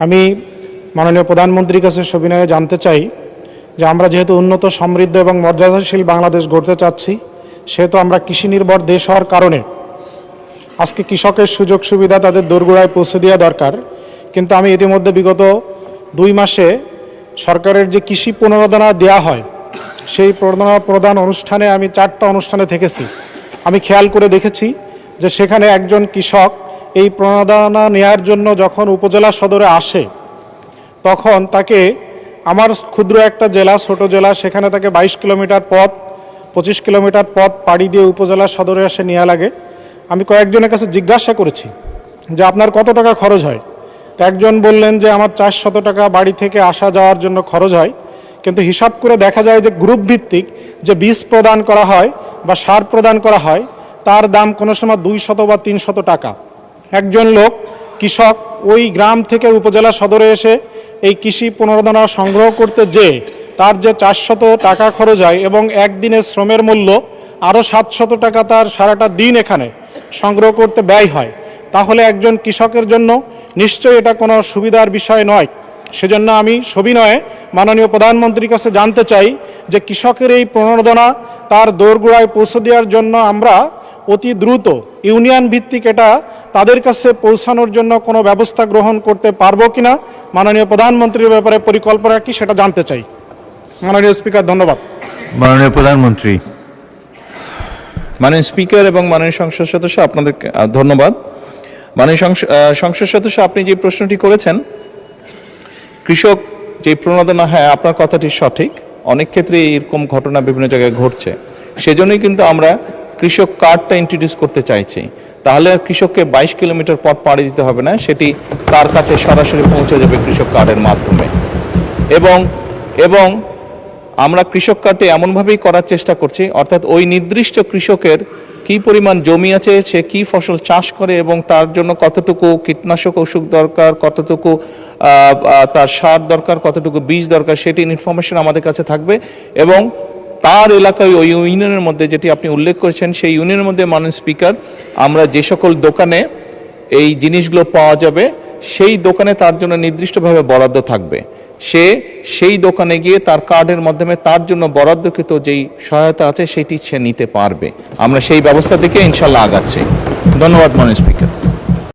আমি মাননীয় প্রধানমন্ত্রীর কাছে সবিনয়ে জানতে চাই যে আমরা যেহেতু উন্নত সমৃদ্ধ এবং মর্যাদাশীল বাংলাদেশ গড়তে চাচ্ছি, সেহেতু আমরা কৃষি নির্ভর দেশ হওয়ার কারণে আজকে কৃষকের সুযোগ সুবিধা তাদের দোরগোড়ায় পৌঁছে দেওয়া দরকার। কিন্তু আমি ইতিমধ্যে বিগত 2 মাসে সরকারের যে কৃষি প্রণোদনা দেওয়া হয়, সেই প্রদান অনুষ্ঠানে আমি 4টা অনুষ্ঠানে থেকেছি। আমি খেয়াল করে দেখেছি যে সেখানে একজন কৃষক এই প্রণোদনা নেওয়ার জন্য যখন উপজেলা সদরে আসে, তখন তাকে আমার ক্ষুদ্র একটা জেলা, ছোট জেলা, সেখানে তাকে 22 কিলোমিটার পথ, 25 কিলোমিটার পথ পাড়ি দিয়ে উপজেলা সদরে এসে নেওয়া লাগে। আমি কয়েকজনের কাছে জিজ্ঞাসা করেছি যে আপনার কত টাকা খরচ হয়। তো একজন বললেন যে আমার 400 টাকা বাড়ি থেকে আসা যাওয়ার জন্য খরচ হয়। কিন্তু হিসাব করে দেখা যায় যে গ্রুপ ভিত্তিক যে বীজ প্রদান করা হয় বা সার প্রদান করা হয়, তার দাম কোনো সময় 200 বা 300 টাকা। একজন লোক কৃষক ওই গ্রাম থেকে উপজেলা সদরে এসে এই কৃষি প্রণোদনা সংগ্রহ করতে যেয়ে তার যে 400 টাকা খরচ হয় এবং একদিনের শ্রমের মূল্য আরও 700 টাকা তার সারাটা দিন এখানে সংগ্রহ করতে ব্যয় হয়, তাহলে একজন কৃষকের জন্য নিশ্চয়ই এটা কোনো সুবিধার বিষয় নয়। সেজন্য আমি সবিনয়ে মাননীয় প্রধানমন্ত্রীর কাছে জানতে চাই যে কৃষকের এই প্রণোদনা তার দোরগোড়ায় পৌঁছে দেওয়ার জন্য আমরা অতি দ্রুত ইউনিয়ন ভিত্তিক এটা তাদের কাছে পৌঁছানোর জন্য কোনো ব্যবস্থা গ্রহণ করতে পারবো কিনা, মাননীয় প্রধানমন্ত্রীর ব্যাপারে পরিকল্পনা কি সেটা জানতে চাই। মাননীয় স্পিকার, ধন্যবাদ। মাননীয় প্রধানমন্ত্রী। মাননীয় স্পিকার এবং মাননীয় সংসদ সদস্য, আপনাদেরকে ধন্যবাদ। মাননীয় সংসদ সদস্য, আপনি যে প্রশ্নটি করেছেন, কৃষক যে প্রণোদনা, হ্যাঁ আপনার কথাটি সঠিক। অনেক ক্ষেত্রে এরকম ঘটনা বিভিন্ন জায়গায় ঘটছে। সেজন্যই কিন্তু আমরা কৃষক কার্ডটা ইন্ট্রোডিউস করতে চাইছি। তাহলে আর কৃষককে 22 কিলোমিটার পথ পাড়ি দিতে হবে না, সেটি তার কাছে সরাসরি পৌঁছে যাবে কৃষক কার্ডের মাধ্যমে। এবং আমরা কৃষক কার্ডটি এমনভাবেই করার চেষ্টা করছি, অর্থাৎ ওই নির্দিষ্ট কৃষকের কি পরিমাণ জমি আছে, সে কি ফসল চাষ করে এবং তার জন্য কতটুকু কীটনাশক ওষুধ দরকার, কতটুকু তার সার দরকার, কতটুকু বীজ দরকার, সেটি ইনফরমেশন আমাদের কাছে থাকবে। এবং তার এলাকায় ওই ইউনিয়নের মধ্যে, যেটি আপনি উল্লেখ করেছেন, সেই ইউনিয়নের মধ্যে মাননীয় স্পিকার, আমরা যে সকল দোকানে এই জিনিসগুলো পাওয়া যাবে, সেই দোকানে তার জন্য নির্দিষ্টভাবে বরাদ্দ থাকবে। সে সেই দোকানে গিয়ে তার কার্ডের মাধ্যমে তার জন্য বরাদ্দকৃত যেই সহায়তা আছে সেটি সে নিতে পারবে। আমরা সেই ব্যবস্থা থেকে ইনশাল্লাহ আগাচ্ছি। ধন্যবাদ মাননীয় স্পিকার।